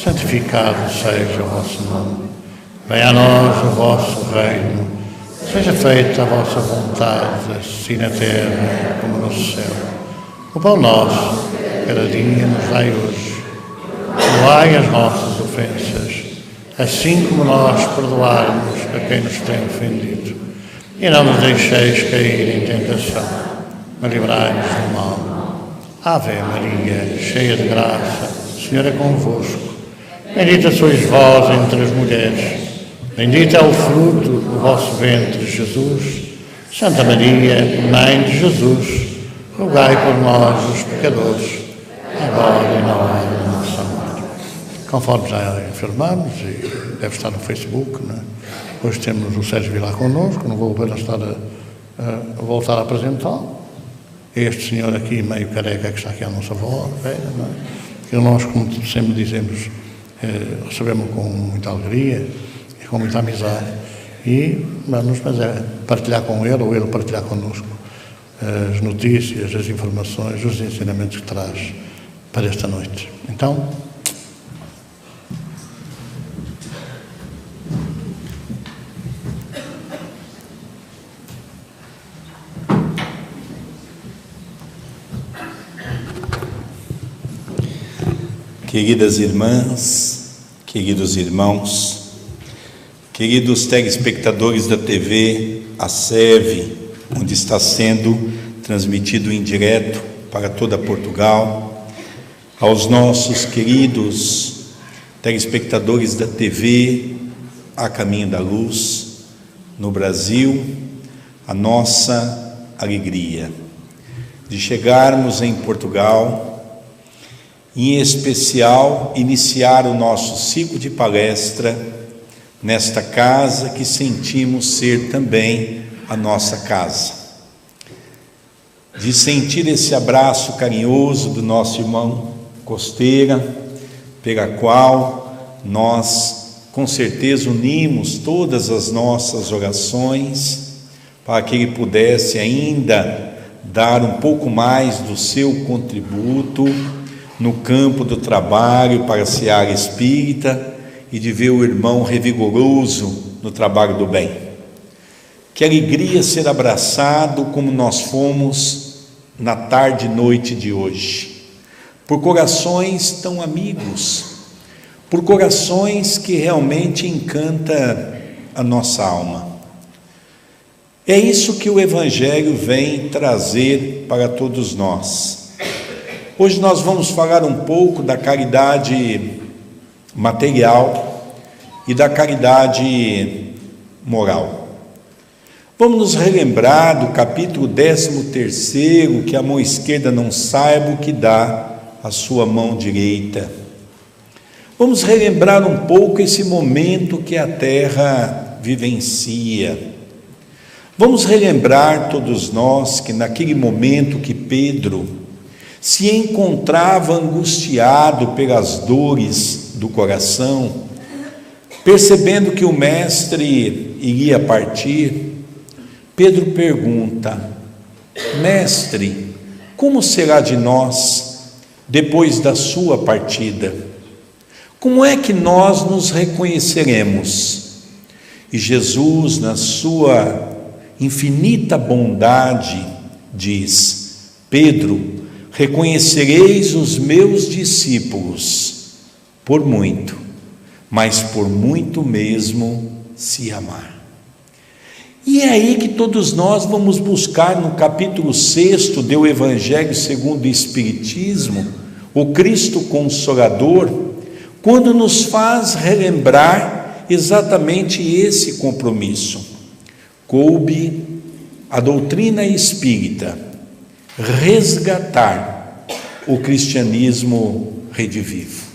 Santificado seja o vosso nome. Venha a nós o vosso reino. Seja feita a vossa vontade, assim na terra como no céu. O pão nosso, cada dia, nos dai hoje. Perdoai as nossas ofensas, assim como nós perdoarmos a quem nos tem ofendido. E não nos deixeis cair em tentação, mas livrai-nos do mal. Ave Maria, cheia de graça, o Senhor é convosco. Bendita sois vós entre as mulheres, bendito é o fruto do vosso ventre, Jesus. Santa Maria, Mãe de Jesus, rogai por nós, os pecadores, agora e na hora da nossa morte. Conforme já informamos, e deve estar no Facebook, né? Hoje temos o Sérgio Vilar connosco, não vou voltar a apresentá-lo. Este senhor aqui, meio careca, que está aqui à nossa volta, que nós, como sempre dizemos, recebemos com muita alegria e com muita amizade, e vamos partilhar com ele, ou ele partilhar connosco as notícias, as informações, os ensinamentos que traz para esta noite. Então, queridas irmãs, queridos irmãos, queridos telespectadores da TV ACEV, onde está sendo transmitido em direto para toda Portugal, aos nossos queridos telespectadores da TV A Caminho da Luz no Brasil, a nossa alegria de chegarmos em Portugal, em especial, iniciar o nosso ciclo de palestra nesta casa que sentimos ser também a nossa casa. De sentir esse abraço carinhoso do nosso irmão Costeira, pela qual nós, com certeza, unimos todas as nossas orações para que ele pudesse ainda dar um pouco mais do seu contributo no campo do trabalho para a seara espírita e de ver o irmão revigoroso no trabalho do bem. Que alegria ser abraçado como nós fomos na tarde e noite de hoje, por corações tão amigos, por corações que realmente encanta a nossa alma. É isso que o Evangelho vem trazer para todos nós. Hoje nós vamos falar um pouco da caridade material e da caridade moral. Vamos nos relembrar do capítulo 13º, que a mão esquerda não saiba o que dá a sua mão direita. Vamos relembrar um pouco esse momento que a Terra vivencia. Vamos relembrar todos nós que naquele momento que Pedro se encontrava angustiado pelas dores do coração, percebendo que o mestre iria partir, Pedro pergunta: mestre, como será de nós depois da sua partida? Como é que nós nos reconheceremos? E Jesus, na sua infinita bondade, diz: Pedro, reconhecereis os meus discípulos por muito, mas por muito mesmo se amar. E é aí que todos nós vamos buscar no capítulo 6 do Evangelho segundo o Espiritismo, o Cristo Consolador, quando nos faz relembrar exatamente esse compromisso. Coube a doutrina espírita resgatar o cristianismo redivivo.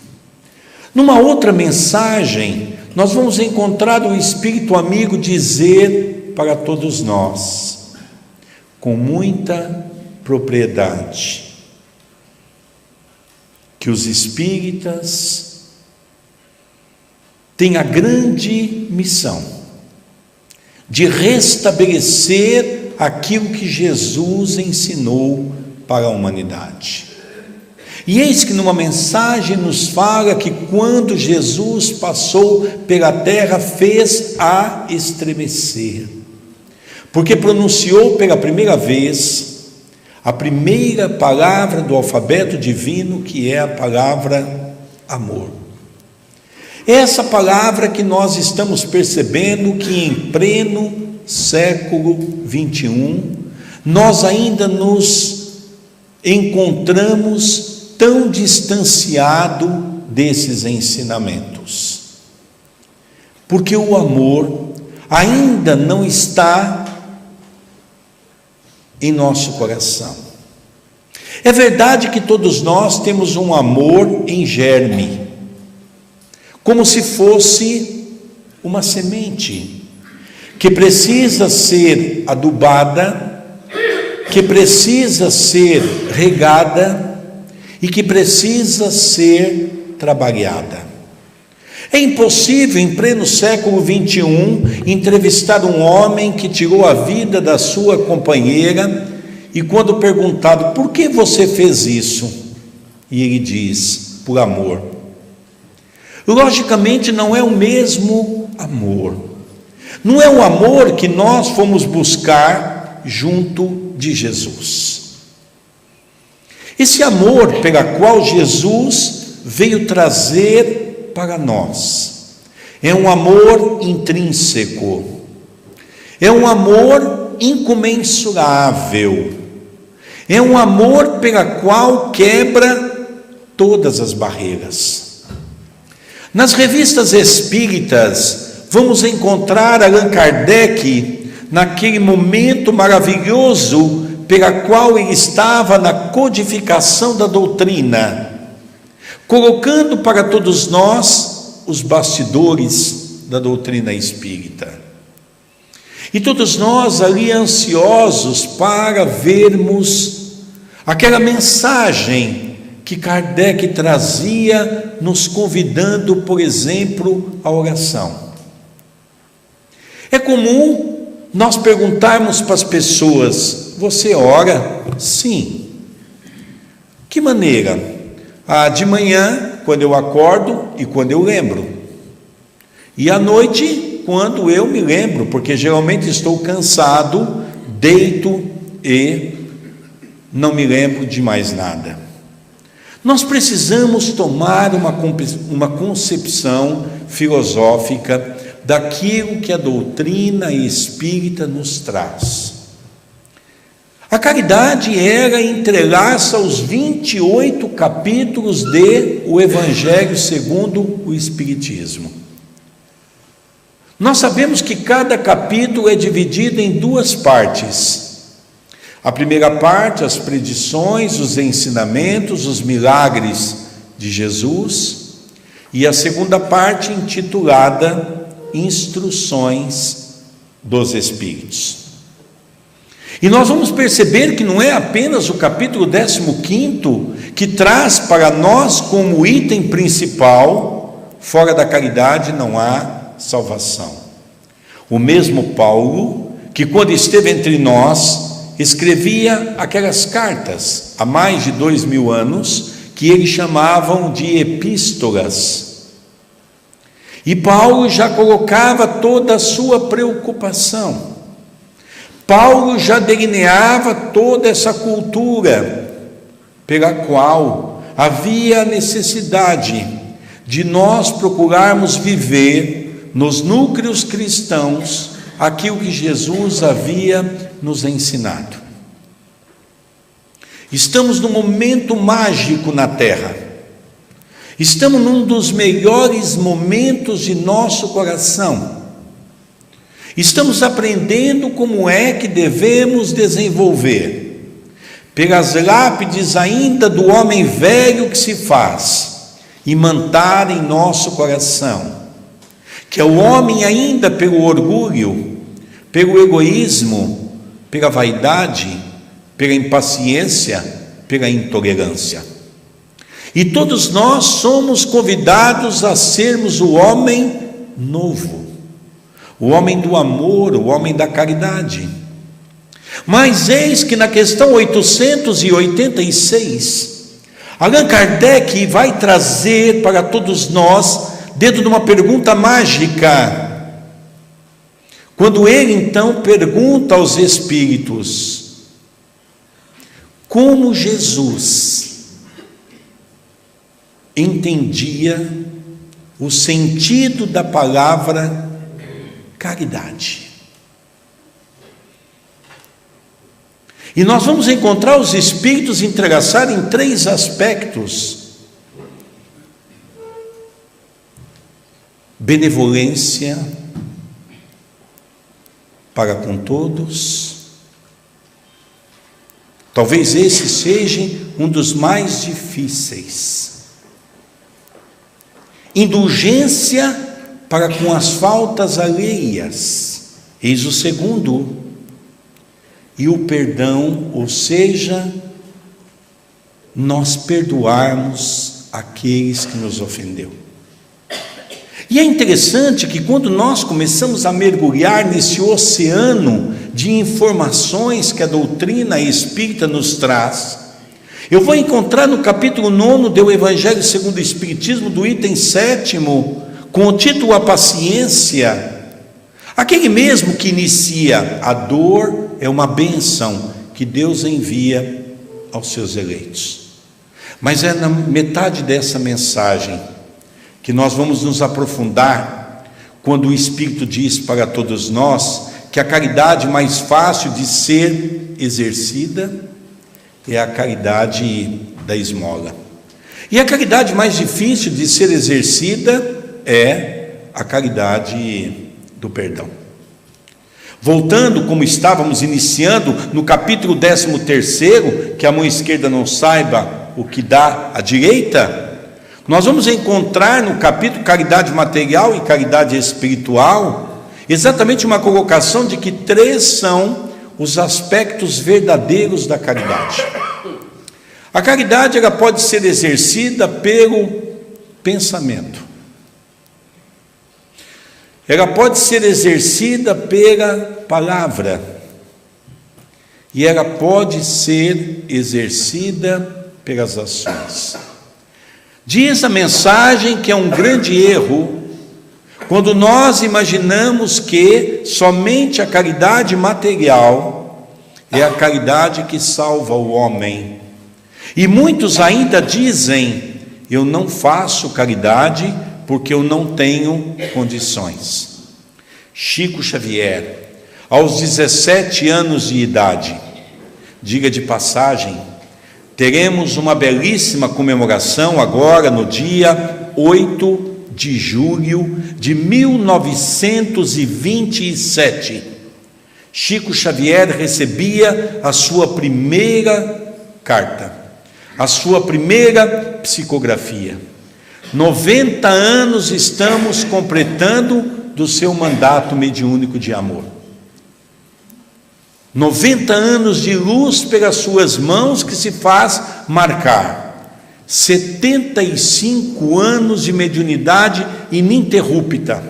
Numa outra mensagem, nós vamos encontrar o Espírito amigo dizer para todos nós, com muita propriedade, que os espíritas têm a grande missão de restabelecer aquilo que Jesus ensinou para a humanidade. E eis que numa mensagem nos fala que quando Jesus passou pela terra, fez a estremecer, porque pronunciou pela primeira vez a primeira palavra do alfabeto divino, que é a palavra amor. Essa palavra que nós estamos percebendo que em pleno século 21, nós ainda nos encontramos tão distanciado desses ensinamentos, porque o amor ainda não está em nosso coração. É verdade que todos nós temos um amor em germe, como se fosse uma semente que precisa ser adubada, que precisa ser regada e que precisa ser trabalhada. É impossível, em pleno século 21, entrevistar um homem que tirou a vida da sua companheira e, quando perguntado: por que você fez isso? E ele diz: por amor. Logicamente não é o mesmo amor, não é o amor que nós fomos buscar junto de Jesus. Esse amor pela qual Jesus veio trazer para nós é um amor intrínseco, é um amor incomensurável, é um amor pela qual quebra todas as barreiras. Nas revistas espíritas, vamos encontrar Allan Kardec naquele momento maravilhoso pela qual ele estava na codificação da doutrina, colocando para todos nós os bastidores da doutrina espírita. E todos nós ali ansiosos para vermos aquela mensagem que Kardec trazia, nos convidando, por exemplo, à oração. É comum nós perguntarmos para as pessoas: você ora? Sim. Que maneira? De manhã, quando eu acordo e quando eu lembro. E à noite, quando eu me lembro, porque geralmente estou cansado, deito e não me lembro de mais nada. Nós precisamos tomar uma concepção filosófica daquilo que a doutrina espírita nos traz. A caridade ela entrelaça os 28 capítulos do Evangelho segundo o Espiritismo. Nós sabemos que cada capítulo é dividido em duas partes. A primeira parte, as predições, os ensinamentos, os milagres de Jesus, e a segunda parte, intitulada Instruções dos Espíritos. E nós vamos perceber que não é apenas o capítulo 15 que traz para nós como item principal: fora da caridade não há salvação. O mesmo Paulo, que quando esteve entre nós, escrevia aquelas cartas há mais de 2000 anos, que eles chamavam de epístolas. E Paulo já colocava toda a sua preocupação. Paulo já delineava toda essa cultura pela qual havia a necessidade de nós procurarmos viver nos núcleos cristãos aquilo que Jesus havia nos ensinado. Estamos num momento mágico na Terra. Estamos num dos melhores momentos de nosso coração. Estamos aprendendo como é que devemos desenvolver, pelas lápides ainda do homem velho que se faz, imantar em nosso coração, que é o homem ainda pelo orgulho, pelo egoísmo, pela vaidade, pela impaciência, pela intolerância. E todos nós somos convidados a sermos o homem novo, o homem do amor, o homem da caridade. Mas eis que na questão 886, Allan Kardec vai trazer para todos nós, dentro de uma pergunta mágica, quando ele então pergunta aos espíritos: como Jesus entendia o sentido da palavra caridade? E nós vamos encontrar os espíritos entrelaçados em 3 aspectos: benevolência para com todos. Talvez esse seja um dos mais difíceis. Indulgência para com as faltas alheias, eis o segundo. E o perdão, ou seja, nós perdoarmos aqueles que nos ofendeu. E é interessante que quando nós começamos a mergulhar nesse oceano de informações que a doutrina espírita nos traz, eu vou encontrar no capítulo 9 do Evangelho segundo o Espiritismo, do item 7º, com o título A Paciência, aquele mesmo que inicia: a dor é uma bênção que Deus envia aos seus eleitos. Mas é na metade dessa mensagem que nós vamos nos aprofundar, quando o Espírito diz para todos nós que a caridade mais fácil de ser exercida é a caridade da esmola, e a caridade mais difícil de ser exercida é a caridade do perdão. Voltando, como estávamos iniciando, no capítulo 13º, que a mão esquerda não saiba o que dá a direita, nós vamos encontrar no capítulo caridade material e caridade espiritual, exatamente uma colocação de que 3 são os aspectos verdadeiros da caridade. A caridade, ela pode ser exercida pelo pensamento, ela pode ser exercida pela palavra, e ela pode ser exercida pelas ações. Diz a mensagem que é um grande erro quando nós imaginamos que somente a caridade material é a caridade que salva o homem. E muitos ainda dizem: eu não faço caridade porque eu não tenho condições. Chico Xavier, aos 17 anos de idade, diga de passagem, teremos uma belíssima comemoração agora no dia 8 de julho de 1927. Chico Xavier recebia a sua primeira carta, a sua primeira psicografia. 90 anos estamos completando do seu mandato mediúnico de amor. 90 anos de luz pelas suas mãos que se faz marcar, 75 anos de mediunidade ininterrupta,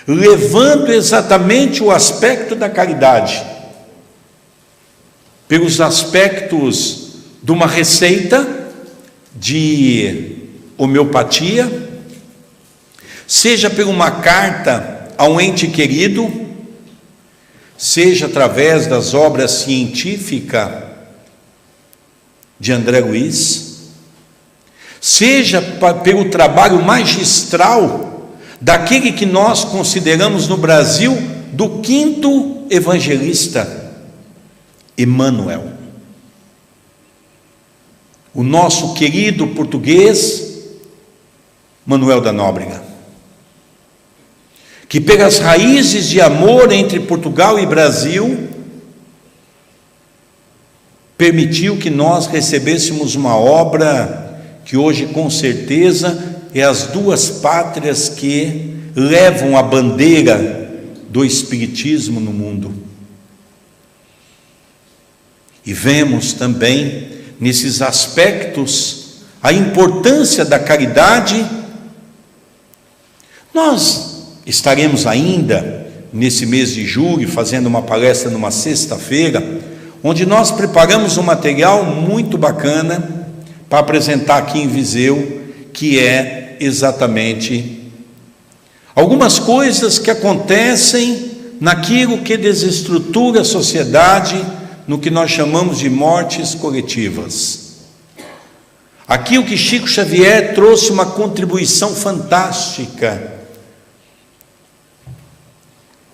levando exatamente o aspecto da caridade, pelos aspectos de uma receita de homeopatia, seja por uma carta a um ente querido, seja através das obras científicas de André Luiz, seja pelo trabalho magistral daquele que nós consideramos no Brasil do quinto evangelista, Emmanuel, o nosso querido português Manuel da Nóbrega, que pelas raízes de amor entre Portugal e Brasil permitiu que nós recebêssemos uma obra que hoje com certeza é as duas pátrias que levam a bandeira do espiritismo no mundo. E vemos também nesses aspectos a importância da caridade. Nós estaremos ainda nesse mês de julho fazendo uma palestra numa sexta-feira, onde nós preparamos um material muito bacana para apresentar aqui em Viseu, que é exatamente algumas coisas que acontecem naquilo que desestrutura a sociedade, no que nós chamamos de mortes coletivas. Aqui o que Chico Xavier trouxe uma contribuição fantástica.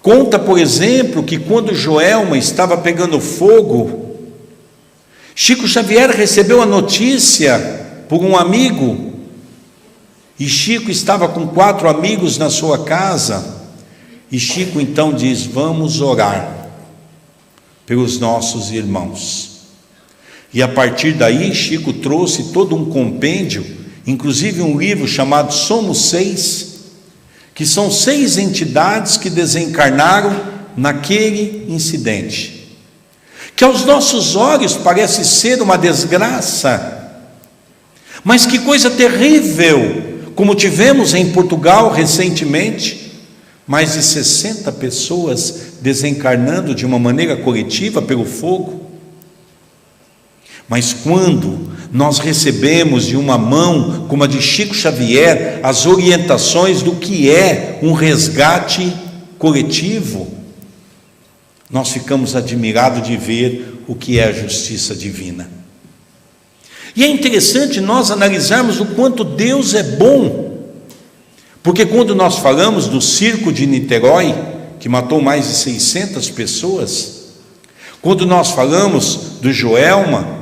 Conta, por exemplo, que quando Joelma estava pegando fogo, Chico Xavier recebeu a notícia por um amigo, e Chico estava com 4 amigos na sua casa, e Chico então diz: vamos orar pelos nossos irmãos. E a partir daí Chico trouxe todo um compêndio, inclusive um livro chamado Somos 6, que são 6 entidades que desencarnaram naquele incidente, que aos nossos olhos parece ser uma desgraça, mas que coisa terrível, como tivemos em Portugal recentemente, mais de 60 pessoas desencarnando de uma maneira coletiva pelo fogo. Mas quando nós recebemos de uma mão, como a de Chico Xavier, as orientações do que é um resgate coletivo, nós ficamos admirados de ver o que é a justiça divina. E é interessante nós analisarmos o quanto Deus é bom, porque quando nós falamos do circo de Niterói, que matou mais de 600 pessoas, quando nós falamos do Joelma,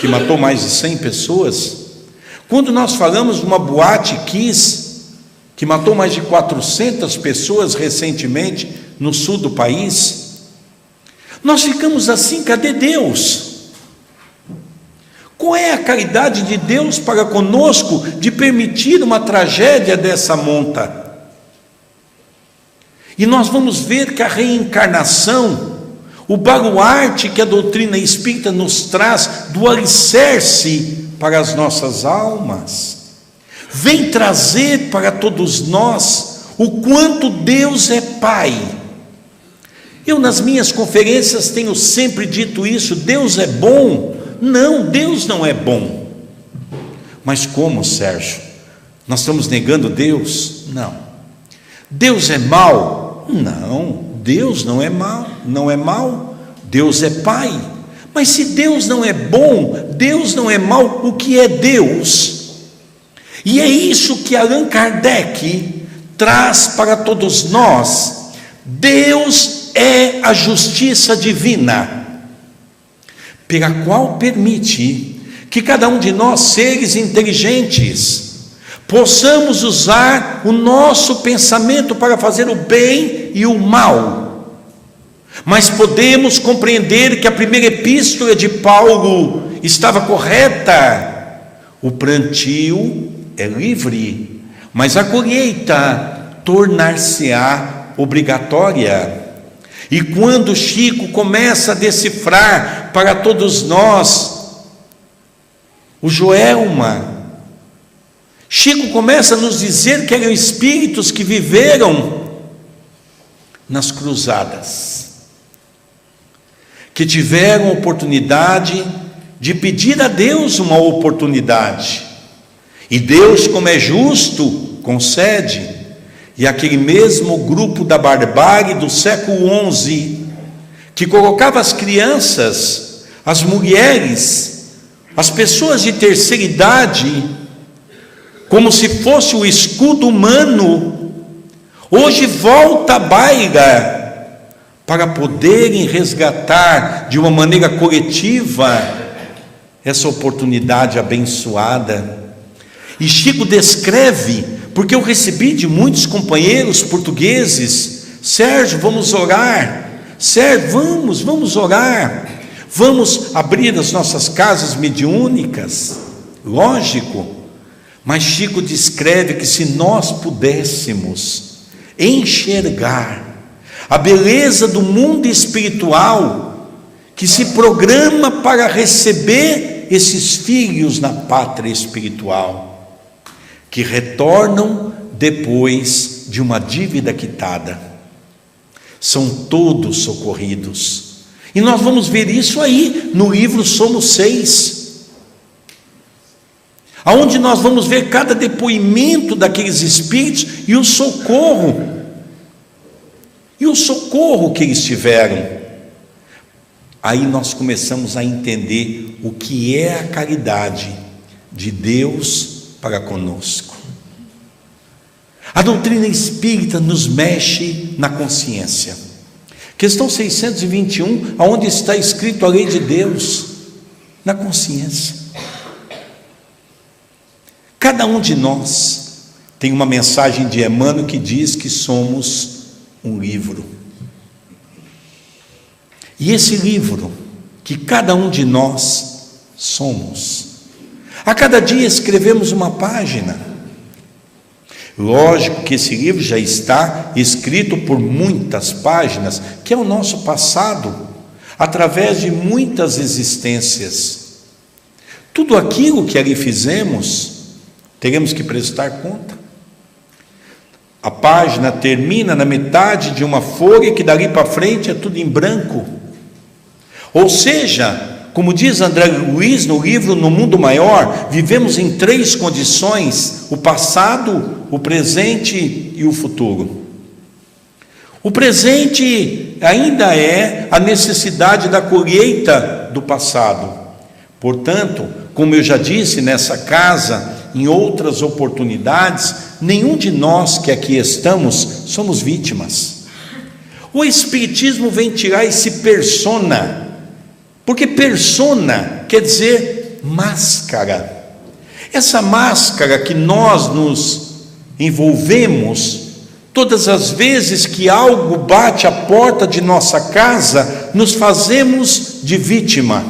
que matou mais de 100 pessoas, quando nós falamos de uma boate Kiss, que matou mais de 400 pessoas recentemente no sul do país, nós ficamos assim: cadê Deus? Qual é a caridade de Deus para conosco de permitir uma tragédia dessa monta? E nós vamos ver que a reencarnação, o baluarte que a doutrina espírita nos traz do alicerce para as nossas almas, vem trazer para todos nós o quanto Deus é Pai. Eu nas minhas conferências tenho sempre dito isso: Deus é bom. Não, Deus não é bom. Mas como, Sérgio? Nós estamos negando Deus? Não. Deus é mau? Não, Deus não é mau, não é mau. Deus é Pai. Mas se Deus não é bom, Deus não é mau, o que é Deus? E é isso que Allan Kardec traz para todos nós. Deus é a justiça divina, pela qual permite que cada um de nós, seres inteligentes, possamos usar o nosso pensamento para fazer o bem e o mal. Mas podemos compreender que a primeira epístola de Paulo estava correta: o plantio é livre, mas a colheita tornar-se-á obrigatória. E quando Chico começa a decifrar para todos nós o Joelma, Chico começa a nos dizer que eram espíritos que viveram nas cruzadas, que tiveram oportunidade de pedir a Deus uma oportunidade, e Deus, como é justo, concede. E aquele mesmo grupo da barbárie do século XI, que colocava as crianças, as mulheres, as pessoas de terceira idade, como se fosse o escudo humano, hoje volta à baila para poderem resgatar de uma maneira coletiva essa oportunidade abençoada. E Chico descreve, porque eu recebi de muitos companheiros portugueses: Sérgio, vamos orar. Sérgio, vamos orar. Vamos abrir as nossas casas mediúnicas. Lógico. Mas Chico descreve que se nós pudéssemos enxergar a beleza do mundo espiritual que se programa para receber esses filhos na pátria espiritual, que retornam depois de uma dívida quitada, são todos socorridos. E nós vamos ver isso aí no livro Somos Seis, aonde nós vamos ver cada depoimento daqueles espíritos e o socorro que eles tiveram. Aí nós começamos a entender o que é a caridade de Deus para conosco. A doutrina espírita nos mexe na consciência. Questão 621, aonde está escrito a lei de Deus? Na consciência. Cada um de nós tem uma mensagem de Emmanuel que diz que somos um livro. E esse livro que cada um de nós somos, a cada dia escrevemos uma página. Lógico que esse livro já está escrito por muitas páginas, que é o nosso passado, através de muitas existências. Tudo aquilo que ali fizemos, teremos que prestar conta. A página termina na metade de uma folha que dali para frente é tudo em branco. Ou seja, como diz André Luiz no livro No Mundo Maior, vivemos em 3 condições: o passado, o presente e o futuro. O presente ainda é a necessidade da colheita do passado. Portanto, como eu já disse nessa casa, em outras oportunidades, nenhum de nós que aqui estamos somos vítimas. O Espiritismo vem tirar esse persona, porque persona quer dizer máscara. Essa máscara que nós nos envolvemos, todas as vezes que algo bate à porta de nossa casa, nos fazemos de vítima.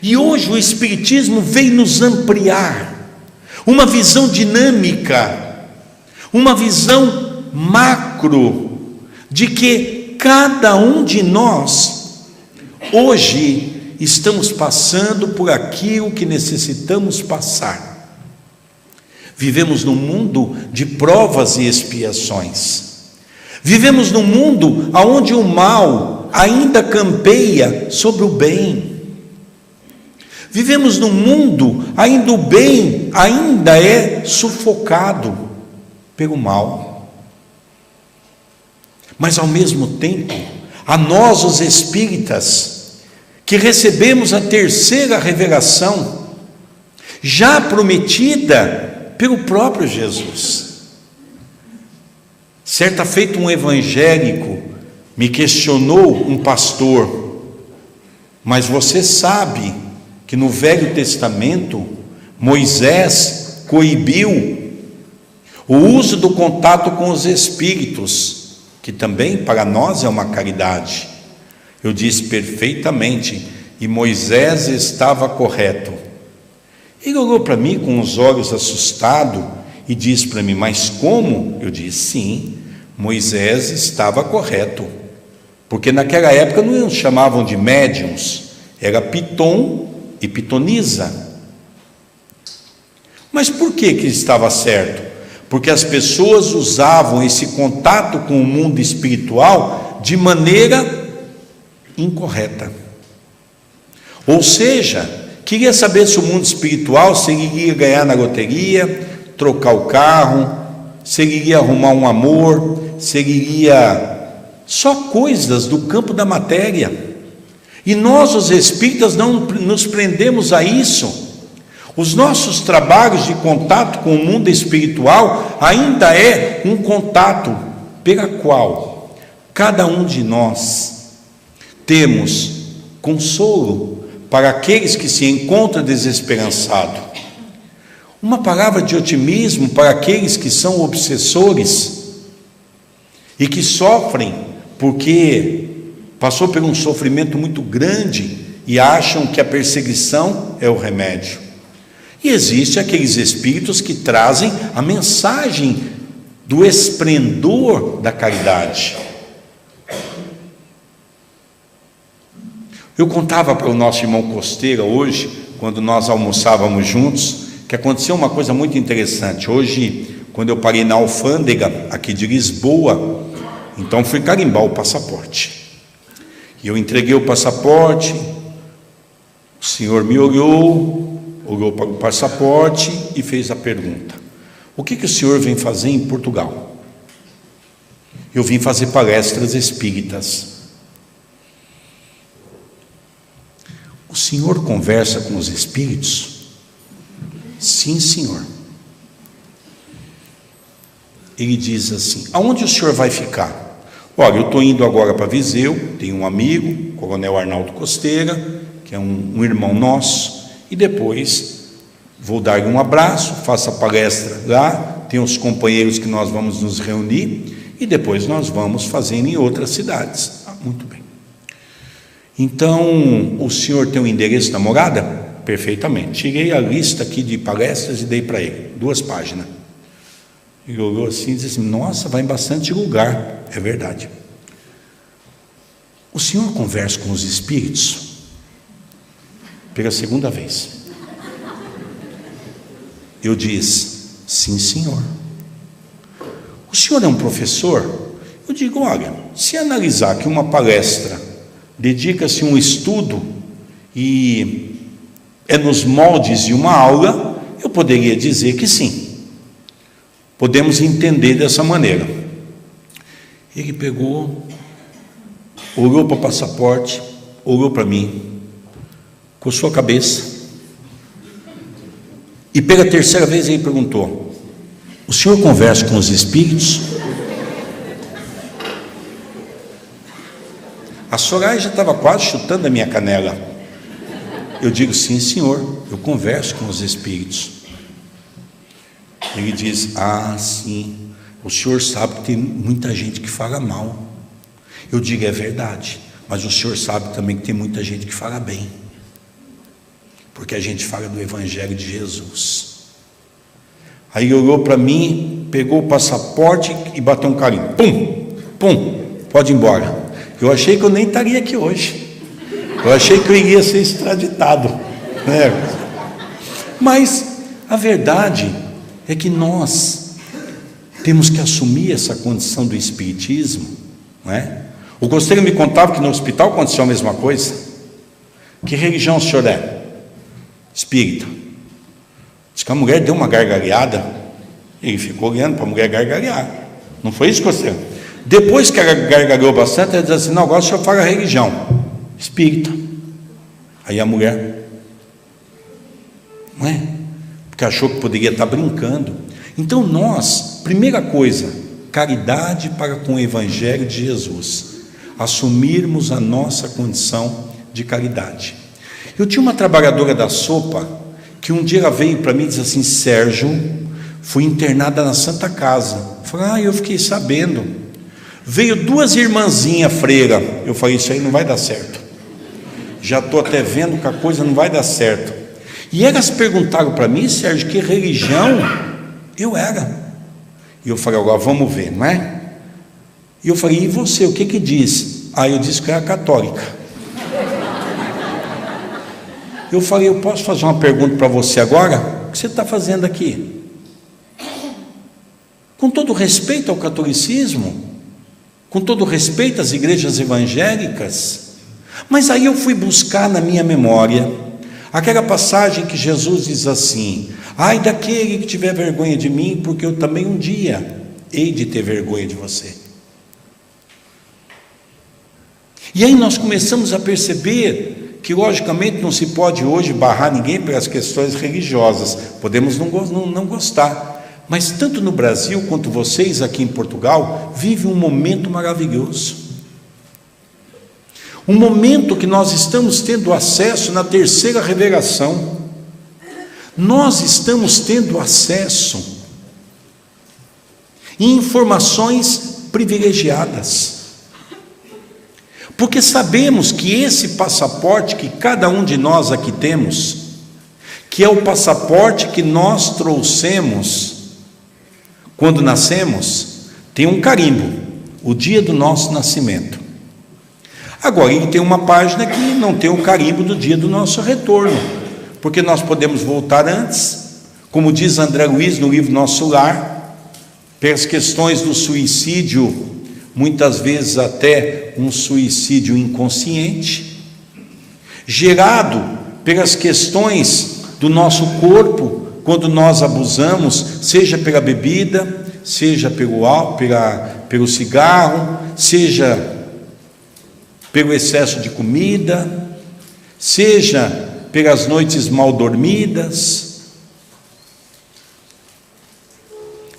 E hoje o Espiritismo vem nos ampliar uma visão dinâmica, uma visão macro, de que cada um de nós hoje estamos passando por aquilo que necessitamos passar. Vivemos num mundo de provas e expiações. Vivemos num mundo onde o mal ainda campeia sobre o bem. Vivemos num mundo onde o bem ainda é sufocado pelo mal. Mas ao mesmo tempo, a nós os espíritas, que recebemos a terceira revelação, já prometida pelo próprio Jesus. Certa feita um evangélico me questionou, um pastor: mas você sabe que no Velho Testamento Moisés coibiu o uso do contato com os espíritos, que também para nós é uma caridade? Eu disse: perfeitamente, e Moisés estava correto. Ele olhou para mim com os olhos assustados e disse para mim: mas como? Eu disse: sim, Moisés estava correto. porque naquela época não chamavam de médiuns, era piton e pitonisa. Mas por que estava certo? Porque as pessoas usavam esse contato com o mundo espiritual de maneira incorreta. Ou seja, queria saber se o mundo espiritual, se ele iria ganhar na loteria, trocar o carro, se ele iria arrumar um amor, se ele iria... Só coisas do campo da matéria. E nós, os espíritas, não nos prendemos a isso. Os nossos trabalhos de contato com o mundo espiritual ainda é um contato pela qual cada um de nós temos consolo para aqueles que se encontram desesperançados, uma palavra de otimismo para aqueles que são obsessores e que sofrem porque passou por um sofrimento muito grande e acham que a perseguição é o remédio. E existem aqueles espíritos que trazem a mensagem do esplendor da caridade. Eu contava para o nosso irmão Costeira hoje, quando nós almoçávamos juntos, que aconteceu uma coisa muito interessante. Hoje, quando eu parei na alfândega aqui de Lisboa, então fui carimbar o passaporte. E eu entreguei o passaporte, o senhor me olhou para o passaporte e fez a pergunta: o que o senhor vem fazer em Portugal? Eu vim fazer palestras espíritas. O senhor conversa com os espíritos? Sim, senhor. Ele diz assim: aonde o senhor vai ficar? Olha, eu estou indo agora para Viseu, tenho um amigo, Coronel Arnaldo Costeira, que é um irmão nosso, e depois vou dar um abraço, faço a palestra lá, tem os companheiros que nós vamos nos reunir, e depois nós vamos fazendo em outras cidades. Muito bem. Então, o senhor tem o endereço da morada? Perfeitamente. Tirei a lista aqui de palestras e dei para ele, 2 páginas. Ele olhou assim e disse assim: nossa, vai em bastante lugar. É verdade. O senhor conversa com os espíritos? Pela segunda vez. Eu disse: sim, senhor. O senhor é um professor? Eu digo: olha, se analisar que uma palestra dedica-se a um estudo e é nos moldes de uma aula, eu poderia dizer que sim. Podemos entender dessa maneira. Ele pegou, olhou para o passaporte, olhou para mim, coçou a cabeça, e pela terceira vez ele perguntou: o senhor conversa com os espíritos? A Soraya já estava quase chutando a minha canela. Eu digo: sim, senhor, eu converso com os espíritos. Ele diz: ah, sim, o senhor sabe que tem muita gente que fala mal. Eu digo: é verdade, mas o senhor sabe também que tem muita gente que fala bem, porque a gente fala do Evangelho de Jesus. Aí ele olhou para mim, pegou o passaporte e bateu um carimbo. Pum, pum, pode ir embora. Eu achei que eu nem estaria aqui hoje. Eu achei que eu iria ser extraditado, né? Mas a verdade é que nós temos que assumir essa condição do espiritismo, não é? O Costeira me contava que no hospital aconteceu a mesma coisa. Que religião o senhor é? Espírita. Diz que a mulher deu uma gargalhada, ele ficou olhando para a mulher gargalhar. Não foi isso, Costeira? Depois que ela gargalhou bastante, ela diz assim: não, agora o senhor fala a religião. Espírita. Aí a mulher, não é? Porque achou que poderia estar brincando. Então nós, primeira coisa, caridade para com o Evangelho de Jesus, assumirmos a nossa condição de caridade. Eu tinha uma trabalhadora da sopa que um dia ela veio para mim e disse assim: Sérgio, fui internada na Santa Casa. Eu falei: eu fiquei sabendo. Veio 2 irmãzinhas freira. Eu falei: isso aí não vai dar certo. Já estou até vendo que a coisa não vai dar certo. E elas perguntaram para mim: Sérgio, que religião eu era? E eu falei: agora vamos ver, não é? E eu falei: e você, o que diz? Aí eu disse que era católica. Eu falei, eu posso fazer uma pergunta para você agora? O que você está fazendo aqui? Com todo respeito ao catolicismo, com todo respeito às igrejas evangélicas, mas aí eu fui buscar na minha memória aquela passagem que Jesus diz assim: ai daquele que tiver vergonha de mim, porque eu também um dia hei de ter vergonha de você. E aí nós começamos a perceber que logicamente não se pode hoje barrar ninguém pelas questões religiosas, podemos não gostar, mas tanto no Brasil quanto vocês aqui em Portugal vivem um momento maravilhoso, um momento que nós estamos tendo acesso na terceira revelação. Nós estamos tendo acesso em informações privilegiadas, porque sabemos que esse passaporte que cada um de nós aqui temos, que é o passaporte que nós trouxemos quando nascemos, tem um carimbo, o dia do nosso nascimento. Agora, ele tem uma página que não tem o carimbo do dia do nosso retorno, porque nós podemos voltar antes, como diz André Luiz no livro Nosso Lar, pelas questões do suicídio, muitas vezes até um suicídio inconsciente, gerado pelas questões do nosso corpo, quando nós abusamos, seja pela bebida, seja pelo cigarro, seja pelo excesso de comida, seja pelas noites mal dormidas.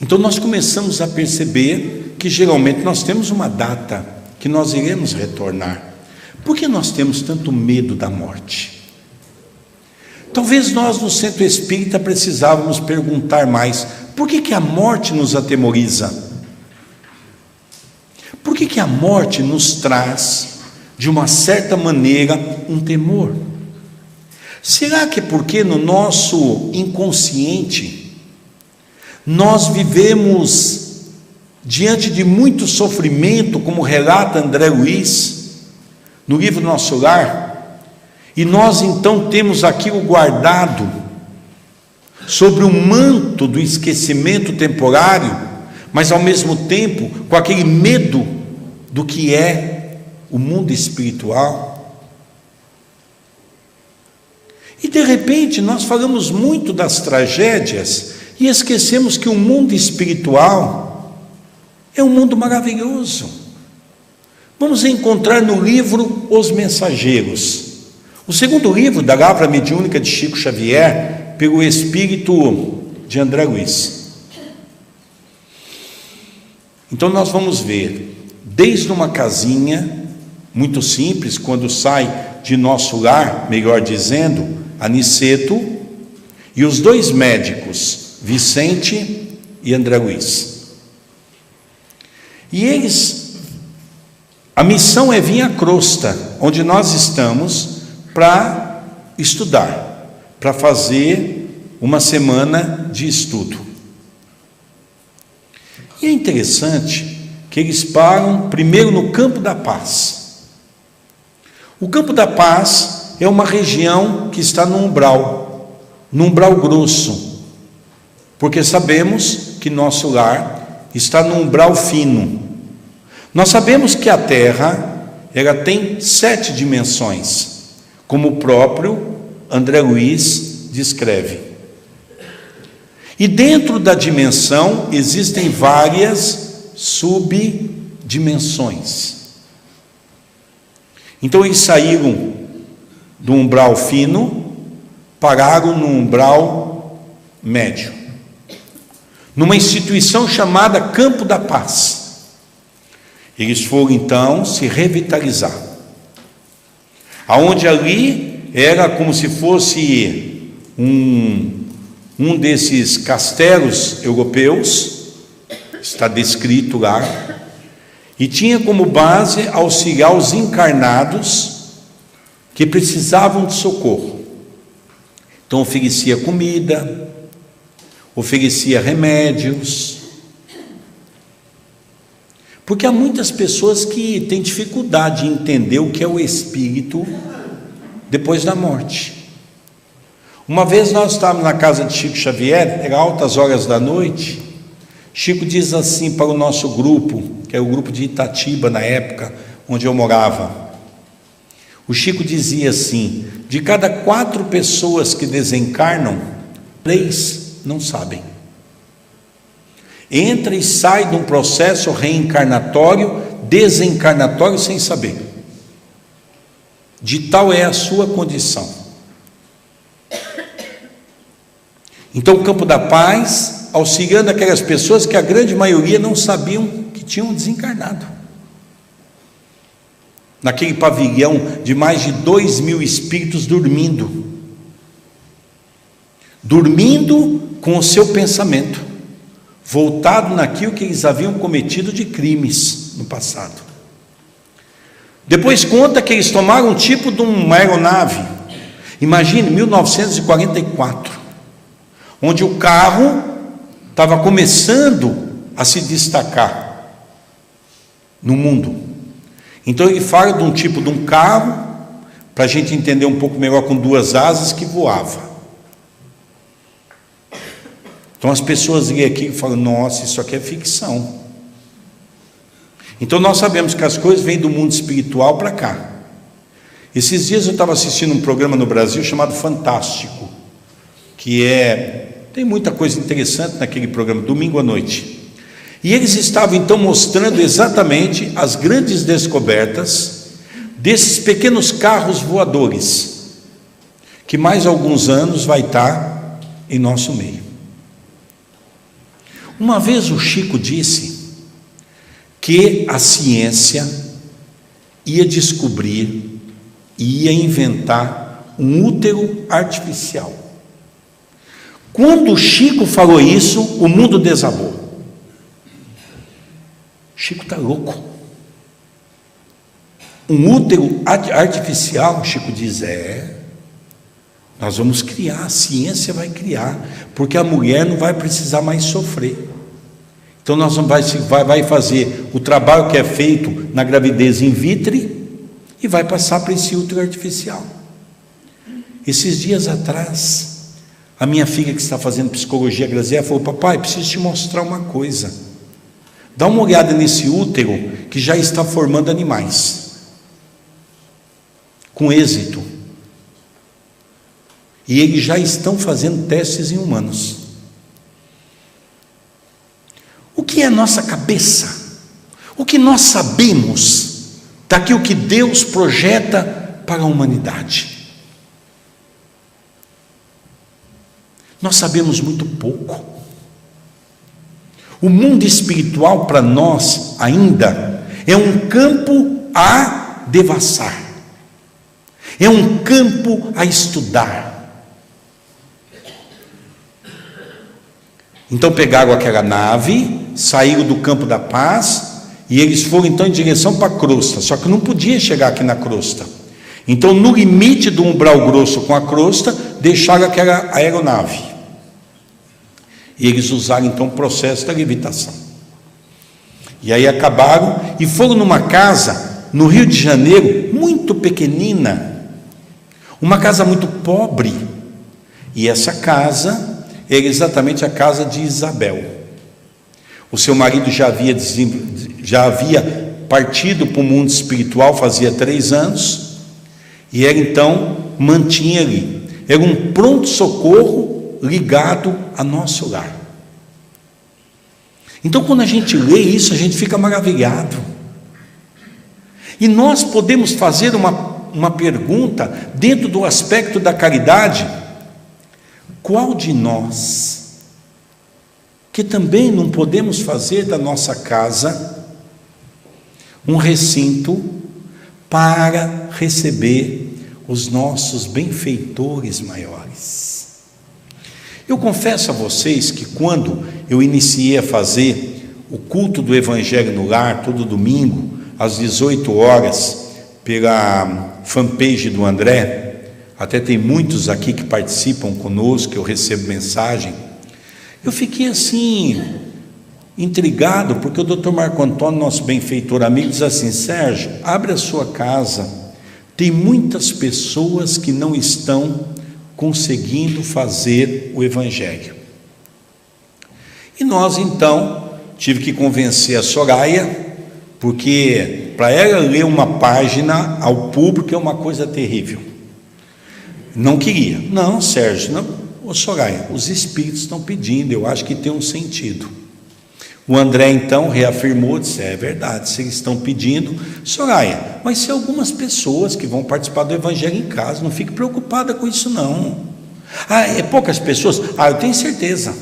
Então nós começamos a perceber que geralmente nós temos uma data que nós iremos retornar. Por que nós temos tanto medo da morte? Talvez nós no centro espírita precisávamos perguntar mais: por que a morte nos atemoriza? Por que a morte nos traz, de uma certa maneira, um temor? Será que é porque no nosso inconsciente nós vivemos diante de muito sofrimento, como relata André Luiz no livro Nosso Lar, e nós então temos aquilo guardado sobre o manto do esquecimento temporário, mas ao mesmo tempo com aquele medo do que é o mundo espiritual? E de repente nós falamos muito das tragédias e esquecemos que o mundo espiritual é um mundo maravilhoso. Vamos encontrar no livro Os Mensageiros, o segundo livro da Lavra Mediúnica de Chico Xavier, pelo espírito de André Luiz. Então nós vamos ver, desde uma casinha muito simples, quando sai de Nosso Lar, melhor dizendo, Aniceto, e os dois médicos, Vicente e André Luiz. E eles, a missão é vir à crosta, onde nós estamos, para estudar, para fazer uma semana de estudo. E é interessante que eles param primeiro no Campo da Paz. O Campo da Paz é uma região que está no umbral grosso, porque sabemos que Nosso Lar está no umbral fino. Nós sabemos que a Terra, ela tem 7 dimensões, como o próprio André Luiz descreve. E dentro da dimensão existem várias subdimensões. Então eles saíram do umbral fino, pararam no umbral médio, numa instituição chamada Campo da Paz. Eles foram então se revitalizar, aonde ali era como se fosse um desses castelos europeus, está descrito lá, e tinha como base auxiliar os encarnados que precisavam de socorro. Então oferecia comida, oferecia remédios, Porque há muitas pessoas que têm dificuldade em entender o que é o espírito depois da morte. Uma vez nós estávamos na casa de Chico Xavier, era altas horas da noite. Chico diz assim para o nosso grupo, que era o grupo de Itatiba na época onde eu morava. O Chico dizia assim: de cada 4 pessoas que desencarnam, 3 não sabem. Entra e sai de um processo reencarnatório, desencarnatório, sem saber. De tal é a sua condição. Então o Campo da Paz, auxiliando aquelas pessoas que a grande maioria não sabiam que tinham desencarnado. Naquele pavilhão de mais de 2.000 espíritos dormindo com o seu pensamento voltado naquilo que eles haviam cometido de crimes no passado. Depois conta que eles tomaram um tipo de uma aeronave, imagine 1944, onde o carro estava começando a se destacar no mundo. Então ele fala de um tipo de um carro, para a gente entender um pouco melhor, com 2 asas, que voava. Então as pessoas leem aqui e falam: nossa, isso aqui é ficção. Então nós sabemos que as coisas vêm do mundo espiritual para cá. Esses dias eu estava assistindo um programa no Brasil chamado Fantástico, que tem muita coisa interessante naquele programa, domingo à noite. E eles estavam então mostrando exatamente as grandes descobertas desses pequenos carros voadores, que mais alguns anos vai estar em nosso meio. Uma vez o Chico disse que a ciência ia descobrir e ia inventar um útero artificial. Quando o Chico falou isso, o mundo desabou. Chico está louco. Um útero artificial, Chico diz, nós vamos criar, a ciência vai criar, porque a mulher não vai precisar mais sofrer. Então nós vamos vai fazer o trabalho que é feito na gravidez in vitro e vai passar para esse útero artificial. Esses dias atrás, a minha filha que está fazendo psicologia, Graziella, falou: papai, preciso te mostrar uma coisa. Dá uma olhada nesse útero que já está formando animais, com êxito. E eles já estão fazendo testes em humanos. O que é a nossa cabeça? O que nós sabemos daquilo que Deus projeta para a humanidade? Nós sabemos muito pouco. O mundo espiritual para nós ainda é um campo a devassar, é um campo a estudar. Então pegaram aquela nave, saíram do Campo da Paz e eles foram então em direção para a crosta, só que não podia chegar aqui na crosta. Então no limite do umbral grosso com a crosta, deixaram aquela aeronave. E eles usaram então o processo da levitação. E aí acabaram e foram numa casa no Rio de Janeiro, muito pequenina, uma casa muito pobre. E essa casa era exatamente a casa de Isabel. O seu marido já havia partido para o mundo espiritual fazia 3 anos, e ela então mantinha ali. Era um pronto-socorro ligado a nosso lar. Então quando a gente lê isso, a gente fica maravilhado. E nós podemos fazer uma pergunta dentro do aspecto da caridade: qual de nós, que também não podemos fazer da nossa casa um recinto para receber os nossos benfeitores maiores? Eu confesso a vocês que quando eu iniciei a fazer o culto do Evangelho no Lar, todo domingo, às 18 horas, pela fanpage do André, até tem muitos aqui que participam conosco, que eu recebo mensagem, eu fiquei assim, intrigado, porque o Dr. Marco Antônio, nosso benfeitor amigo, diz assim: Sérgio, abre a sua casa, tem muitas pessoas que não estão conseguindo fazer o Evangelho. E nós então, tive que convencer a Soraya, porque para ela ler uma página ao público é uma coisa terrível. Não queria. Não, Sérgio, não. Ô Soraya, os espíritos estão pedindo, eu acho que tem um sentido. O André então reafirmou, disse: é verdade, se eles estão pedindo. Soraya, mas se algumas pessoas que vão participar do Evangelho em casa, não fique preocupada com isso não. Ah, é poucas pessoas? Ah, eu tenho certeza.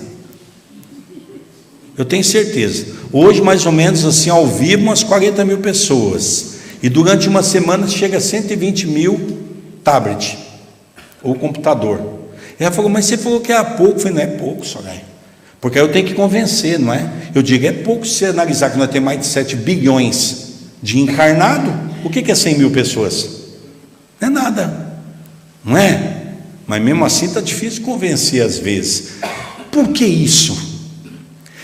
Eu tenho certeza. Hoje mais ou menos assim ao vivo umas 40 mil pessoas, e durante uma semana chega a 120 mil tablet ou computador. Ela falou: mas você falou que é pouco. Eu falei: não é pouco, Soraya, porque aí eu tenho que convencer, não é? Eu digo: é pouco se você analisar que nós temos mais de 7 bilhões de encarnado. O que é 100 mil pessoas? Não é nada, não é? Mas mesmo assim está difícil convencer às vezes. Por que isso?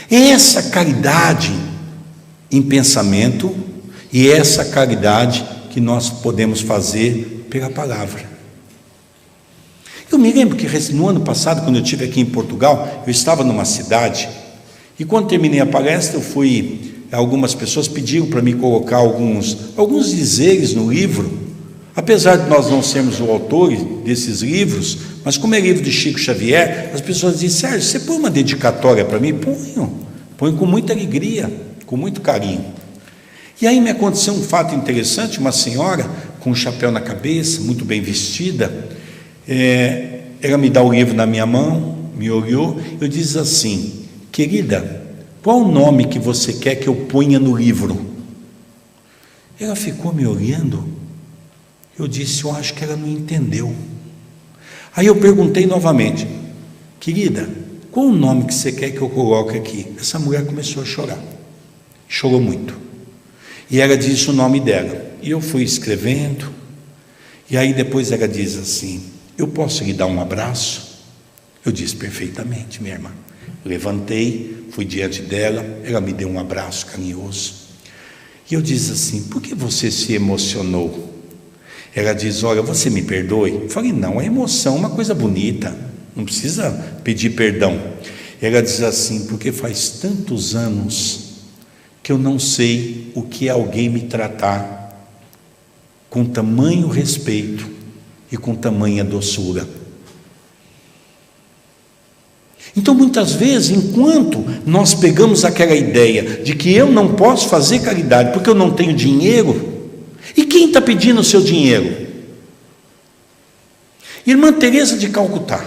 Essa caridade em pensamento e essa caridade que nós podemos fazer pela palavra. Eu me lembro que no ano passado, quando eu estive aqui em Portugal, eu estava numa cidade, e quando terminei a palestra, algumas pessoas pediram para me colocar alguns dizeres no livro, apesar de nós não sermos o autor desses livros, mas como é livro de Chico Xavier, as pessoas dizem: Sérgio, você põe uma dedicatória para mim? Ponho com muita alegria, com muito carinho. E aí me aconteceu um fato interessante. Uma senhora com um chapéu na cabeça, muito bem vestida, ela me dá o livro na minha mão, me olhou, eu disse assim: querida, qual o nome que você quer que eu ponha no livro? Ela ficou me olhando. Eu disse: eu acho que ela não entendeu. Aí eu perguntei novamente: querida, qual o nome que você quer que eu coloque aqui? Essa mulher começou a chorar, chorou muito, e ela disse o nome dela, e eu fui escrevendo, e aí depois ela diz assim: eu posso lhe dar um abraço? Eu disse: perfeitamente, minha irmã. Levantei, fui diante dela, ela me deu um abraço carinhoso, e eu disse assim: por que você se emocionou? Ela diz: olha, você me perdoe? Eu falei: não, a emoção é uma coisa bonita, não precisa pedir perdão. Ela diz assim: porque faz tantos anos que eu não sei o que é alguém me tratar com tamanho respeito e com tamanha doçura. Então muitas vezes, enquanto nós pegamos aquela ideia de que eu não posso fazer caridade porque eu não tenho dinheiro, e quem está pedindo o seu dinheiro? Irmã Teresa de Calcutá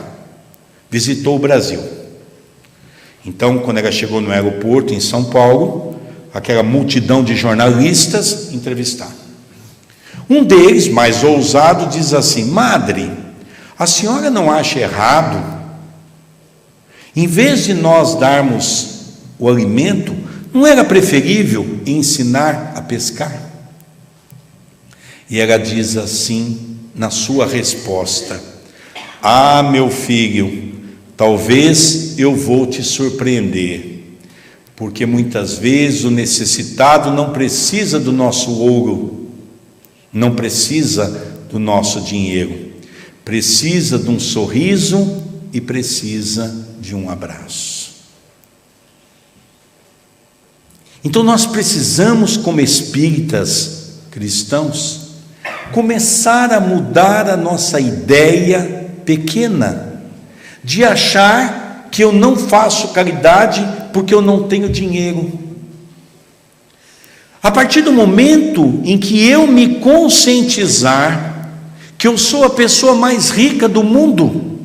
visitou o Brasil. Então, quando ela chegou no aeroporto em São Paulo, aquela multidão de jornalistas entrevistaram. Um deles, mais ousado, diz assim: madre, a senhora não acha errado, em vez de nós darmos o alimento, não era preferível ensinar a pescar? E ela diz assim na sua resposta: ah, meu filho, talvez eu vou te surpreender, porque muitas vezes o necessitado não precisa do nosso ouro, não precisa do nosso dinheiro, precisa de um sorriso e precisa de um abraço. Então nós precisamos, como espíritas cristãos, começar a mudar a nossa ideia pequena, de achar que eu não faço caridade porque eu não tenho dinheiro. A partir do momento em que eu me conscientizar que eu sou a pessoa mais rica do mundo,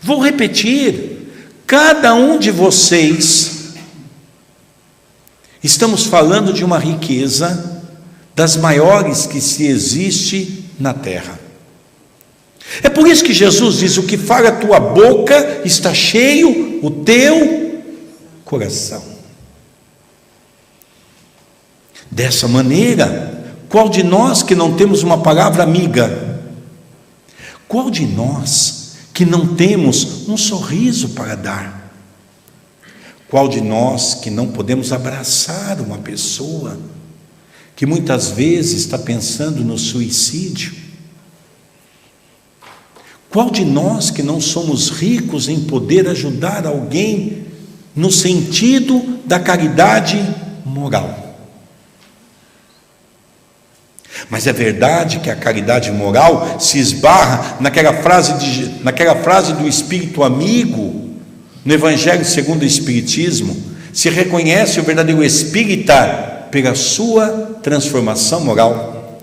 vou repetir, cada um de vocês, estamos falando de uma riqueza das maiores que se existe na terra. É por isso que Jesus diz: o que fala a tua boca está cheio o teu coração. Dessa maneira, qual de nós que não temos uma palavra amiga? Qual de nós que não temos um sorriso para dar? Qual de nós que não podemos abraçar uma pessoa que muitas vezes está pensando no suicídio? Qual de nós que não somos ricos em poder ajudar alguém no sentido da caridade moral? Mas é verdade que a caridade moral se esbarra naquela frase do Espírito amigo, no Evangelho segundo o Espiritismo: se reconhece o verdadeiro espírita pela sua transformação moral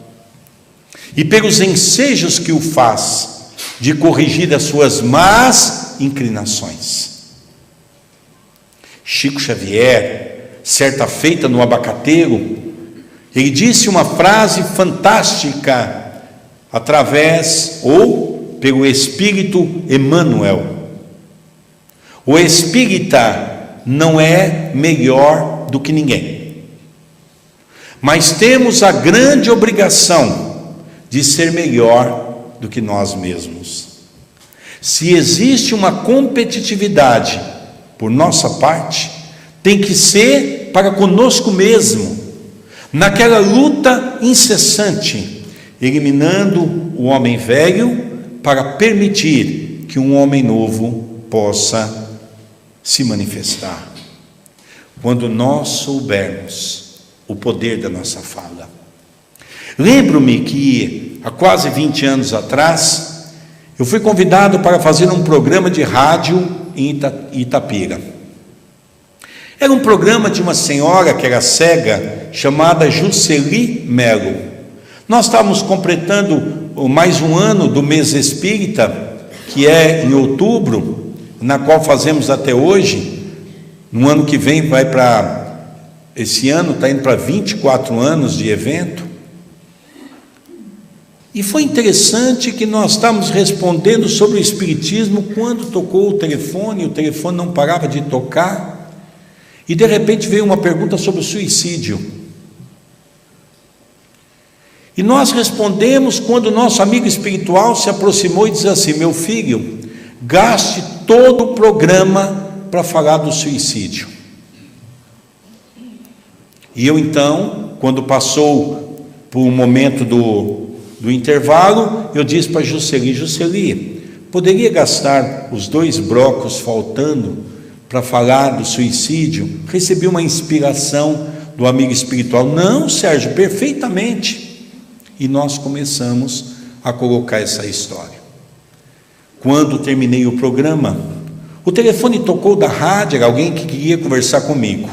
e pelos ensejos que o faz de corrigir as suas más inclinações. Chico Xavier, certa feita no Abacateiro, ele disse uma frase fantástica pelo Espírito Emmanuel: o espírita não é melhor do que ninguém, mas temos a grande obrigação de ser melhor do que nós mesmos. Se existe uma competitividade por nossa parte, tem que ser para conosco mesmo, naquela luta incessante, eliminando o homem velho para permitir que um homem novo possa se manifestar. Quando nós soubermos o poder da nossa fala. Lembro-me que há quase 20 anos atrás, eu fui convidado para fazer um programa de rádio em Itapira. Era um programa de uma senhora que era cega, chamada Jusceli Melo. Nós estávamos completando mais um ano do mês espírita, que é em outubro, na qual fazemos até hoje. No ano que vem esse ano está indo para 24 anos de evento. E foi interessante que nós estávamos respondendo sobre o Espiritismo quando tocou o telefone não parava de tocar, e de repente veio uma pergunta sobre o suicídio. E nós respondemos quando o nosso amigo espiritual se aproximou e disse assim: meu filho, gaste todo o programa para falar do suicídio. E eu então, quando passou por um momento do intervalo, eu disse para Jusceli, poderia gastar os 2 blocos faltando para falar do suicídio? Recebi uma inspiração do amigo espiritual. Não, Sérgio, perfeitamente. E nós começamos a colocar essa história. Quando terminei o programa, o telefone tocou da rádio, era alguém que queria conversar comigo.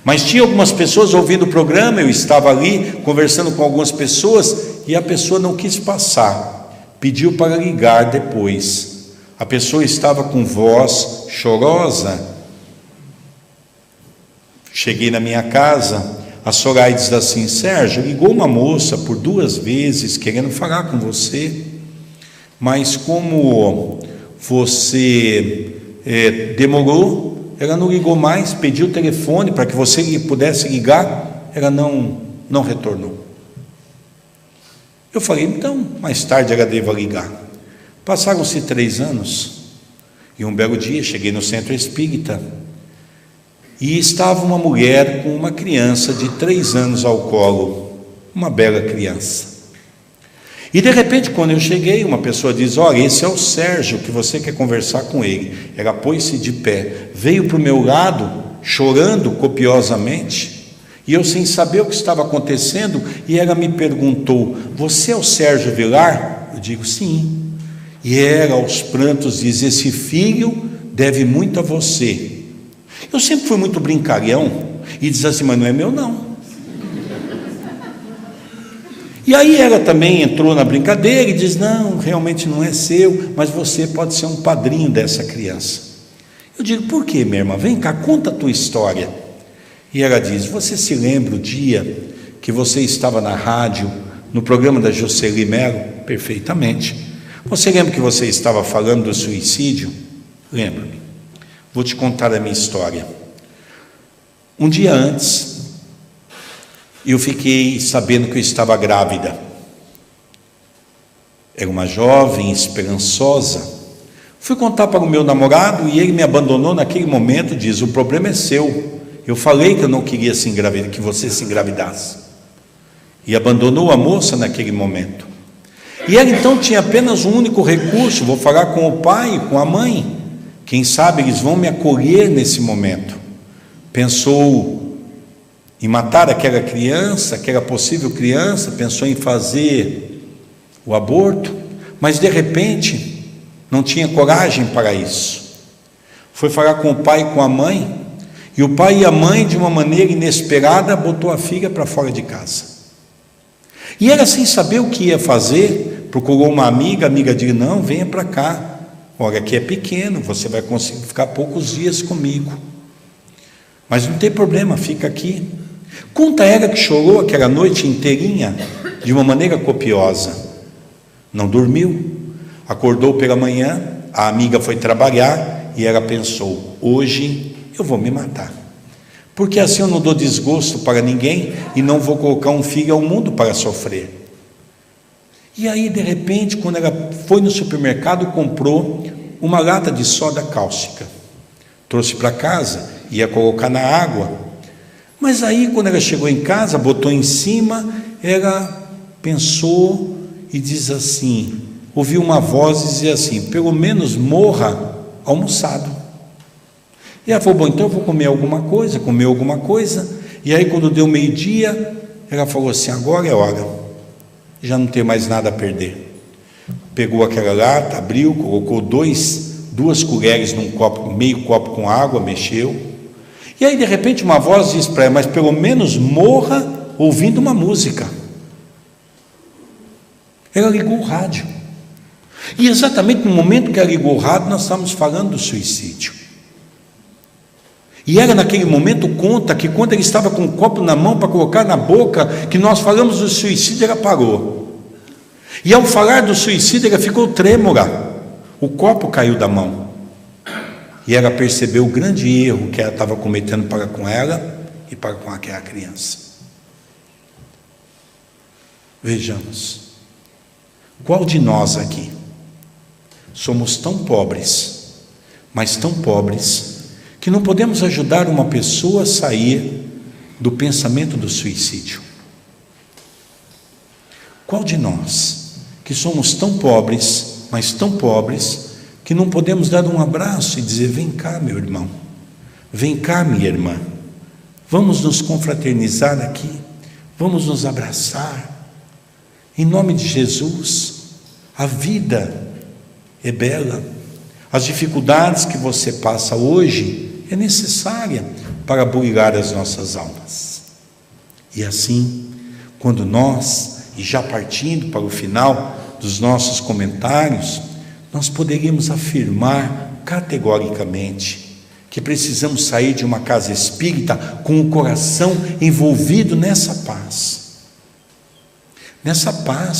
Mas tinha algumas pessoas ouvindo o programa, eu estava ali conversando com algumas pessoas, e a pessoa não quis passar, pediu para ligar depois. A pessoa estava com voz chorosa. Cheguei na minha casa, a Soraya diz assim: Sérgio, ligou uma moça por 2 vezes querendo falar com você, mas como você demorou, ela não ligou mais, pediu o telefone para que você pudesse ligar, ela não retornou. Eu falei, então, mais tarde ela deva ligar. Passaram-se 3 anos, e um belo dia cheguei no centro espírita, e estava uma mulher com uma criança de 3 anos ao colo, uma bela criança. E de repente, quando eu cheguei, uma pessoa diz: olha, esse é o Sérgio, que você quer conversar com ele. Ela pôs-se de pé, veio para o meu lado, chorando copiosamente, e eu sem saber o que estava acontecendo, e ela me perguntou: você é o Sérgio Vilar? Eu digo, sim. E ela, aos prantos, diz: esse filho deve muito a você. Eu sempre fui muito brincalhão, e diz assim: mas não é meu não. E aí ela também entrou na brincadeira e diz: não, realmente não é seu, mas você pode ser um padrinho dessa criança. Eu digo: por quê, minha irmã? Vem cá, conta a tua história. E ela diz: você se lembra o dia que você estava na rádio, no programa da Jusceli Melo? Perfeitamente. Você lembra que você estava falando do suicídio? Lembro-me. Vou te contar a minha história. Um dia antes, eu fiquei sabendo que eu estava grávida. Era uma jovem esperançosa. Fui contar para o meu namorado e ele me abandonou naquele momento. Diz: o problema é seu. Eu falei que eu não queria se engravidar, que você se engravidasse. E abandonou a moça naquele momento. E ela então tinha apenas um único recurso: vou falar com o pai e com a mãe. Quem sabe eles vão me acolher nesse momento. Pensou em matar aquela criança, aquela possível criança, pensou em fazer o aborto, mas de repente não tinha coragem para isso. Foi falar com o pai e com a mãe, e o pai e a mãe, de uma maneira inesperada, botou a filha para fora de casa. E ela, sem saber o que ia fazer, procurou uma amiga. A amiga disse: não, venha para cá, olha, aqui é pequeno, você vai conseguir ficar poucos dias comigo, mas não tem problema, fica aqui. Conta ela que chorou aquela noite inteirinha de uma maneira copiosa, não dormiu, acordou pela manhã, a amiga foi trabalhar e ela pensou: hoje eu vou me matar, porque assim eu não dou desgosto para ninguém e não vou colocar um filho ao mundo para sofrer. E aí, de repente, quando ela foi no supermercado, comprou uma lata de soda cáustica, trouxe para casa, ia colocar na água, mas aí quando ela chegou em casa, botou em cima, ela pensou e diz assim, ouviu uma voz dizer assim: pelo menos morra almoçado. E ela falou: bom, então eu vou comer alguma coisa. Comeu alguma coisa, e aí quando deu meio-dia, ela falou assim: agora é hora, já não tem mais nada a perder. Pegou aquela lata, abriu, colocou duas colheres num copo, meio copo com água, mexeu, e aí de repente uma voz diz para ela: mas pelo menos morra ouvindo uma música. Ela ligou o rádio, e exatamente no momento que ela ligou o rádio, nós estávamos falando do suicídio. E ela naquele momento conta que quando ele estava com o copo na mão para colocar na boca, que nós falamos do suicídio, ela parou. E ao falar do suicídio, ela ficou trêmula, o copo caiu da mão, e ela percebeu o grande erro que ela estava cometendo para com ela e para com aquela criança. Vejamos, qual de nós aqui somos tão pobres, mas tão pobres, que não podemos ajudar uma pessoa a sair do pensamento do suicídio? Qual de nós que somos tão pobres, mas tão pobres, que não podemos dar um abraço e dizer: vem cá, meu irmão, vem cá, minha irmã, vamos nos confraternizar aqui, vamos nos abraçar, em nome de Jesus. A vida é bela, as dificuldades que você passa hoje é necessária para burilhar as nossas almas. E assim, quando nós, e já partindo para o final dos nossos comentários, nós poderíamos afirmar categoricamente que precisamos sair de uma casa espírita com o coração envolvido nessa paz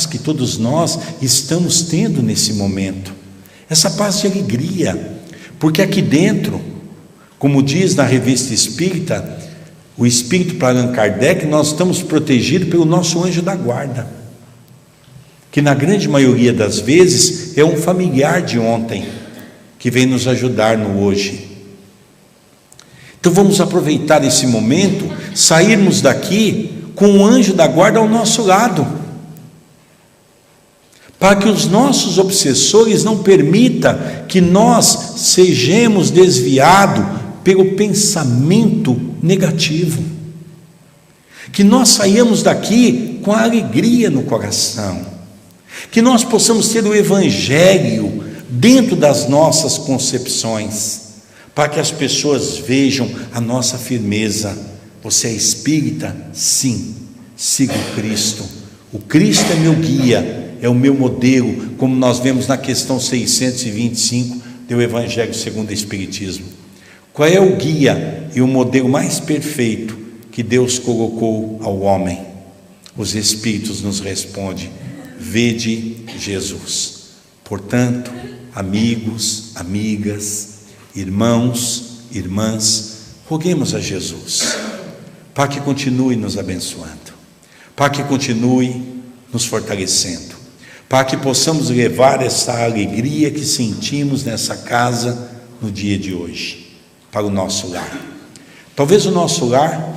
que todos nós estamos tendo nesse momento, essa paz de alegria, porque aqui dentro, como diz na Revista Espírita, o Espírito para Allan Kardec, nós estamos protegidos pelo nosso anjo da guarda, que na grande maioria das vezes é um familiar de ontem, que vem nos ajudar no hoje. Então vamos aproveitar esse momento, sairmos daqui com o anjo da guarda ao nosso lado, para que os nossos obsessores não permitam que nós sejamos desviados pelo pensamento negativo, que nós saiamos daqui com a alegria no coração, que nós possamos ter o Evangelho dentro das nossas concepções, para que as pessoas vejam a nossa firmeza. Você é espírita? Sim, siga o Cristo. O Cristo é meu guia, é o meu modelo, como nós vemos na questão 625 do Evangelho segundo o Espiritismo. Qual é o guia e o modelo mais perfeito que Deus colocou ao homem? Os Espíritos nos respondem: vede Jesus. Portanto, amigos, amigas, irmãos, irmãs, roguemos a Jesus para que continue nos abençoando, para que continue nos fortalecendo, para que possamos levar essa alegria que sentimos nessa casa no dia de hoje, para o nosso lar. Talvez o nosso lar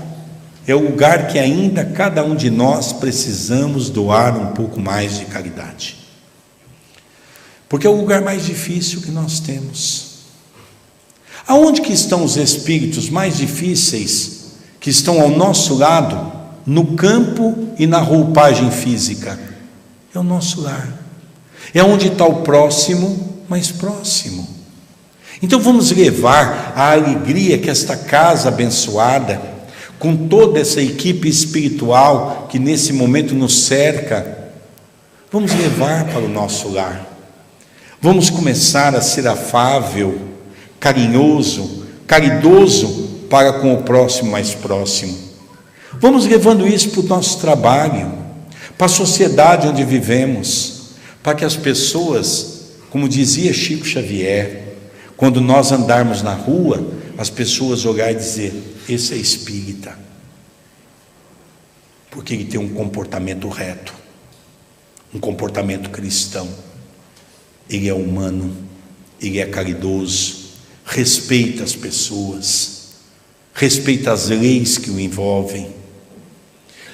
é o lugar que ainda cada um de nós precisamos doar um pouco mais de caridade, porque é o lugar mais difícil que nós temos. Aonde que estão os espíritos mais difíceis que estão ao nosso lado, no campo e na roupagem física? É o nosso lar, é onde está o próximo mais próximo. Então vamos levar a alegria que esta casa abençoada, com toda essa equipe espiritual que nesse momento nos cerca, vamos levar para o nosso lar. Vamos começar a ser afável, carinhoso, caridoso para com o próximo mais próximo. Vamos levando isso para o nosso trabalho, para a sociedade onde vivemos, para que as pessoas, como dizia Chico Xavier, quando nós andarmos na rua, as pessoas olharem e dizer: esse é espírita, porque ele tem um comportamento reto, um comportamento cristão, ele é humano, ele é caridoso, respeita as pessoas, respeita as leis que o envolvem.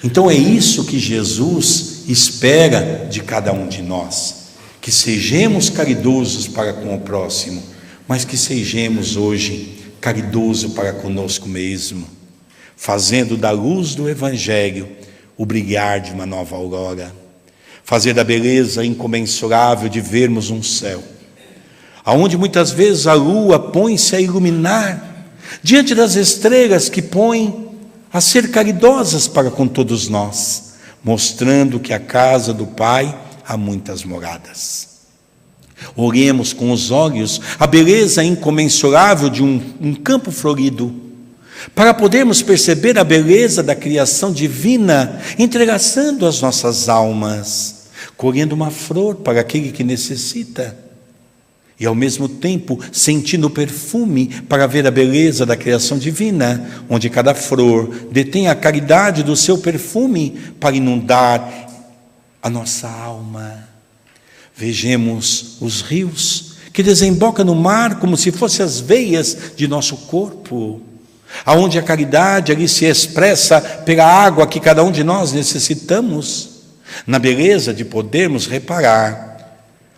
Então é isso que Jesus espera de cada um de nós, que sejamos caridosos para com o próximo, mas que sejamos hoje caridosos para conosco mesmo, fazendo da luz do Evangelho o brilhar de uma nova aurora, fazer da beleza incomensurável de vermos um céu, aonde muitas vezes a lua põe-se a iluminar, diante das estrelas que põem a ser caridosas para com todos nós, mostrando que a casa do Pai há muitas moradas. Olhemos com os olhos a beleza incomensurável de um campo florido, para podermos perceber a beleza da criação divina, entrelaçando as nossas almas, colhendo uma flor para aquele que necessita, e ao mesmo tempo sentindo o perfume para ver a beleza da criação divina, onde cada flor detém a caridade do seu perfume para inundar a nossa alma. Vejamos os rios que desembocam no mar como se fossem as veias de nosso corpo, aonde a caridade ali se expressa pela água que cada um de nós necessitamos, na beleza de podermos reparar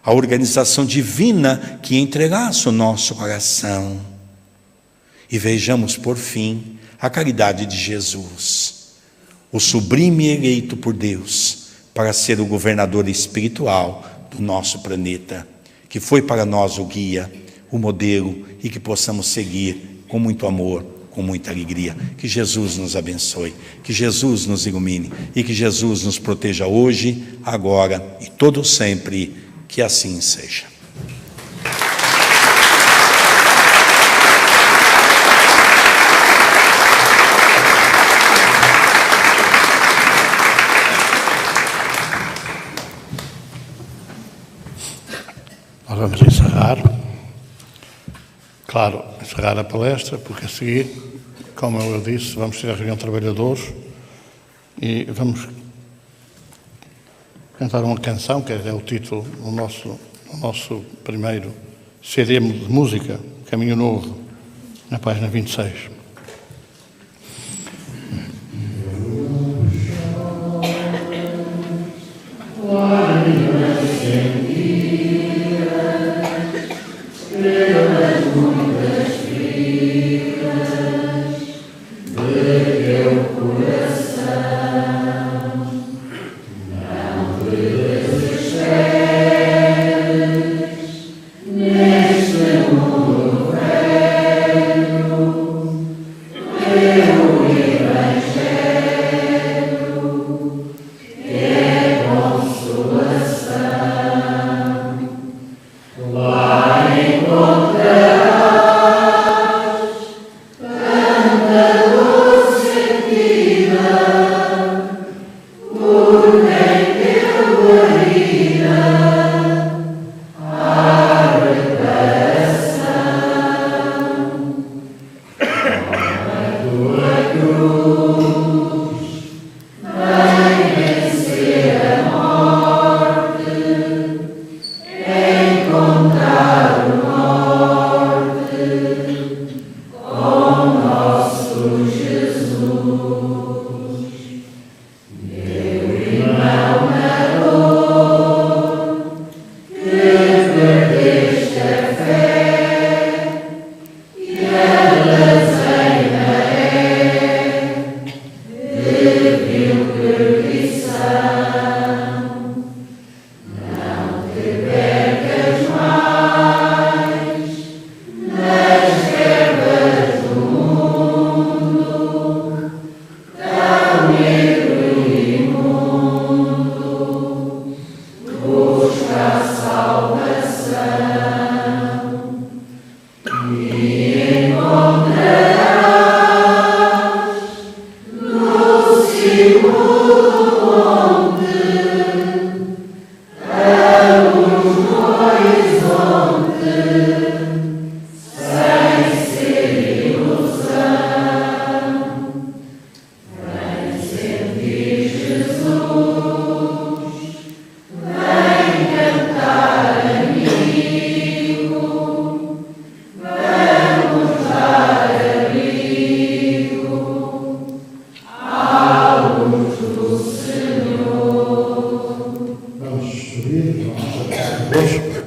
a organização divina que entrelaça o nosso coração. E vejamos, por fim, a caridade de Jesus, o sublime eleito por Deus para ser o governador espiritual do nosso planeta, que foi para nós o guia, o modelo, e que possamos seguir com muito amor, com muita alegria. Que Jesus nos abençoe, que Jesus nos ilumine e que Jesus nos proteja hoje, agora e todo sempre. Que assim seja. Nós vamos encerrar. Claro, encerrar a palestra, porque a seguir, como eu disse, vamos ter a reunião de trabalhadores e vamos cantar uma canção, que é o título do nosso primeiro CD de música, Caminho Novo, na página 26.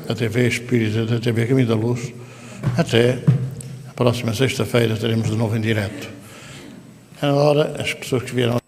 Da TV Espírita, da TV Caminho da Luz. Até a próxima sexta-feira teremos de novo em direto. Agora, as pessoas que vieram